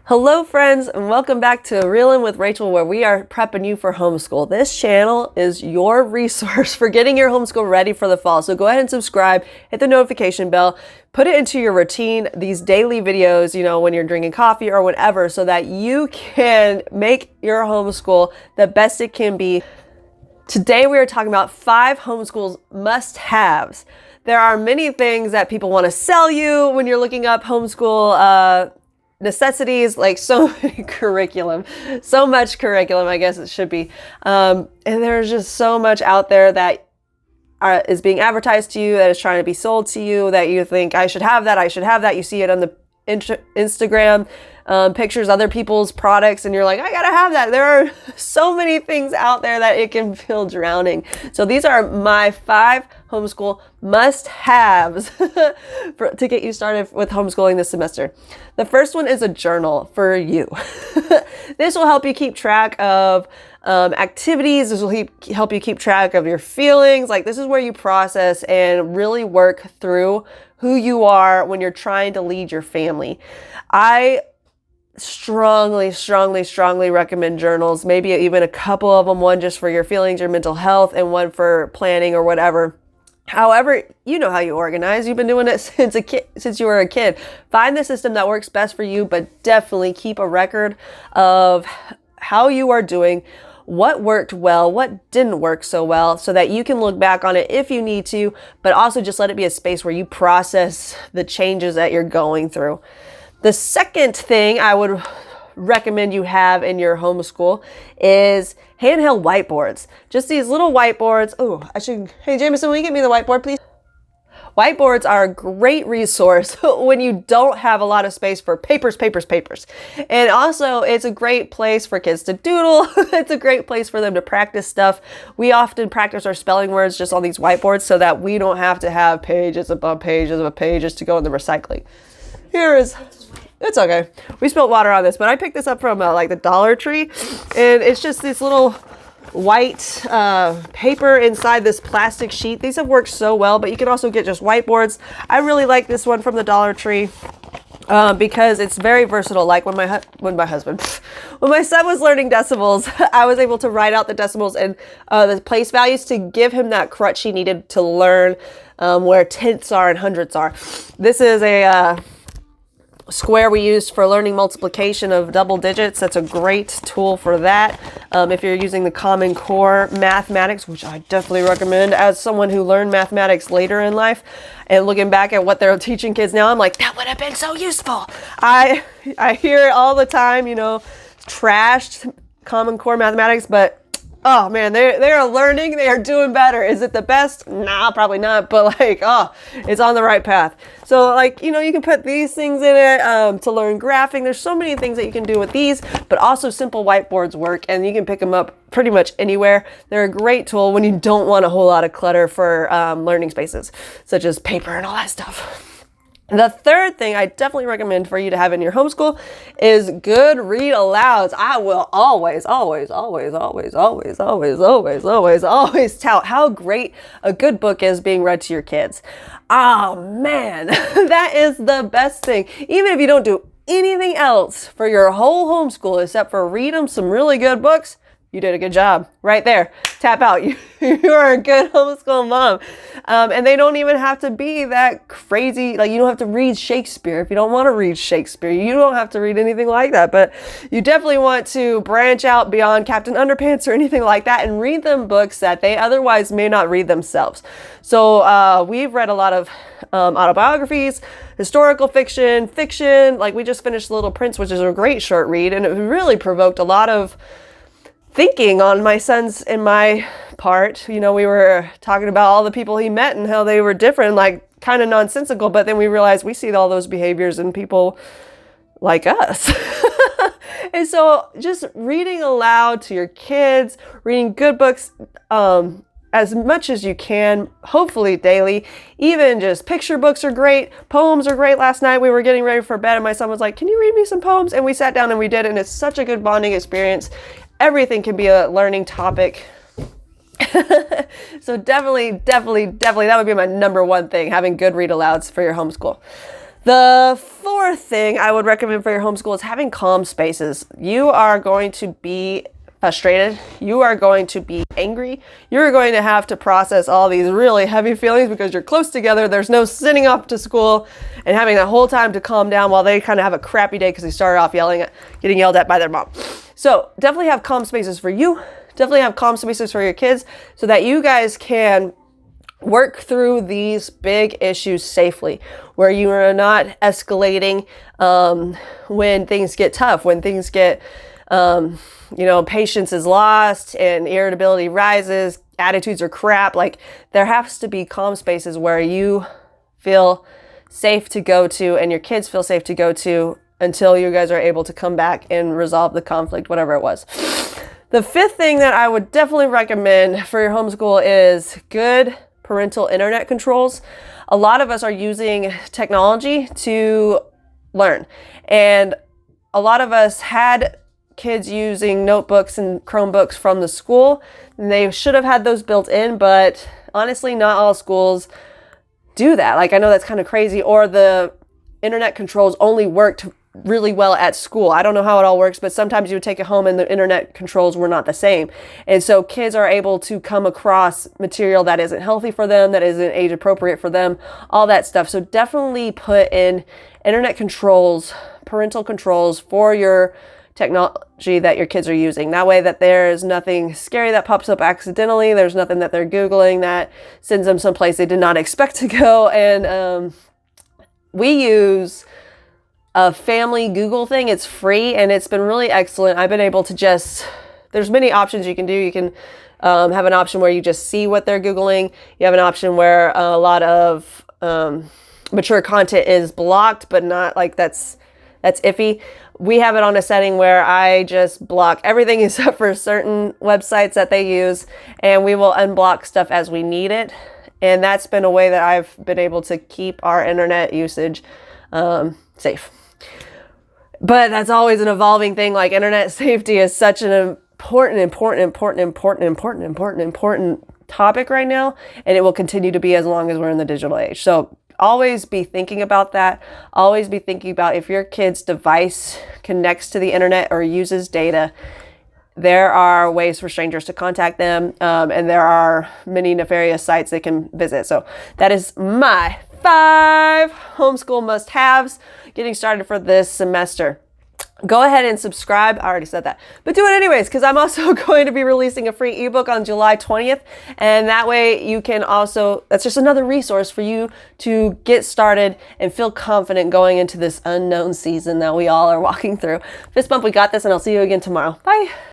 Hello friends, and welcome back to Reelin' with Rachel, where we are prepping you for homeschool. This channel is your resource for getting your homeschool ready for the fall. So go ahead and subscribe, hit the notification bell, put it into your routine, these daily videos, when you're drinking coffee or whatever, so that you can make your homeschool the best it can be. Today we are talking about 5 homeschool must-haves. There are many things that people want to sell you when you're looking up homeschool necessities, like so much curriculum, I guess it should be. And there's just so much out there that is being advertised to you, that is trying to be sold to you, that you think, I should have that. You see it on the Instagram pictures, other people's products, and you're like, I gotta have that. There are so many things out there that it can feel drowning. So these are my 5 homeschool must-haves to get you started with homeschooling this semester. The first one is a journal for you. This will help you keep track of activities. This will help you keep track of your feelings. Like, this is where you process and really work through who you are when you're trying to lead your family. I strongly recommend journals, maybe even a couple of them, one just for your feelings, your mental health, and one for planning or whatever. However, you know how you organize. You've been doing it since you were a kid. Find the system that works best for you, but definitely keep a record of how you are doing, what worked well, what didn't work so well, so that you can look back on it if you need to, but also just let it be a space where you process the changes that you're going through. The second thing I would recommend you have in your homeschool is handheld whiteboards. Just these little whiteboards. Hey Jameson, will you get me the whiteboard, please? Whiteboards are a great resource when you don't have a lot of space for papers. And also, it's a great place for kids to doodle. It's a great place for them to practice stuff. We often practice our spelling words just on these whiteboards so that we don't have to have pages above pages of pages to go in the recycling. It's okay. We spilled water on this, but I picked this up from like the Dollar Tree, and it's just this little white paper inside this plastic sheet. These have worked so well, but you can also get just whiteboards. I really like this one from the Dollar Tree because it's very versatile. Like when my son was learning decimals, I was able to write out the decimals and the place values to give him that crutch he needed to learn where tenths are and hundredths are. This is a square we used for learning multiplication of double digits. That's a great tool for that. If you're using the Common Core mathematics, which I definitely recommend as someone who learned mathematics later in life, and looking back at what they're teaching kids now, I'm like, that would have been so useful. I hear it all the time, trashed Common Core mathematics, but oh man, they are learning, they are doing better. Is it the best? Nah, probably not, but it's on the right path. So you can put these things in it to learn graphing. There's so many things that you can do with these, but also simple whiteboards work, and you can pick them up pretty much anywhere. They're a great tool when you don't want a whole lot of clutter for learning spaces, such as paper and all that stuff. The third thing I definitely recommend for you to have in your homeschool is good read alouds. I will always tout how great a good book is being read to your kids. Oh man, that is the best thing. Even if you don't do anything else for your whole homeschool except for read them some really good books, you did a good job right there. Tap out. You are a good homeschool mom. And they don't even have to be that crazy. You don't have to read Shakespeare if you don't want to read Shakespeare. You don't have to read anything like that. But you definitely want to branch out beyond Captain Underpants or anything like that and read them books that they otherwise may not read themselves. So we've read a lot of autobiographies, historical fiction. Like we just finished Little Prince, which is a great short read. And it really provoked a lot of thinking on my son's and my part. We were talking about all the people he met and how they were different, like kind of nonsensical, but then we realized we see all those behaviors in people like us. And so just reading aloud to your kids, reading good books as much as you can, hopefully daily. Even just picture books are great. Poems are great. Last night we were getting ready for bed and my son was like, can you read me some poems? And we sat down and we did, and it's such a good bonding experience. Everything can be a learning topic. So definitely, that would be my number one thing, having good read alouds for your homeschool. The fourth fourth thing I would recommend for your homeschool is having calm spaces. You are going to be frustrated. You are going to be angry. You're going to have to process all these really heavy feelings because you're close together. There's no sitting up to school and having that whole time to calm down while they kind of have a crappy day because they started off getting yelled at by their mom. So definitely have calm spaces for you. Definitely have calm spaces for your kids so that you guys can work through these big issues safely, where you are not escalating when things get tough, when things get patience is lost and irritability rises, attitudes are crap. Like, there has to be calm spaces where you feel safe to go to and your kids feel safe to go to until you guys are able to come back and resolve the conflict, whatever it was. The fifth thing that I would definitely recommend for your homeschool is good parental internet controls. A lot of us are using technology to learn, and a lot of us had kids using notebooks and Chromebooks from the school, and they should have had those built in, but honestly, not all schools do that. Like, I know that's kind of crazy, or the internet controls only worked really well at school. I don't know how it all works, but sometimes you would take it home and the internet controls were not the same. And so kids are able to come across material that isn't healthy for them, that isn't age appropriate for them, all that stuff. So definitely put in internet controls, parental controls for your technology that your kids are using. That way that there's nothing scary that pops up accidentally. There's nothing that they're Googling that sends them someplace they did not expect to go. And we use a family Google thing. It's free and it's been really excellent. I've been able to there's many options you can do. You can have an option where you just see what they're Googling. You have an option where a lot of mature content is blocked, but not like that's iffy. We have it on a setting where I just block everything except for certain websites that they use, and we will unblock stuff as we need it. And that's been a way that I've been able to keep our internet usage safe. But that's always an evolving thing. Like, internet safety is such an important topic right now, and it will continue to be as long as we're in the digital age. So always be thinking about that. Always be thinking about if your kid's device connects to the internet or uses data, there are ways for strangers to contact them, and there are many nefarious sites they can visit. So that is my 5 homeschool must-haves getting started for this semester. Go ahead and subscribe. I already said that, but do it anyways, because I'm also going to be releasing a free ebook on July 20th. And that way you can also, that's just another resource for you to get started and feel confident going into this unknown season that we all are walking through. Fist bump, we got this, and I'll see you again tomorrow. Bye.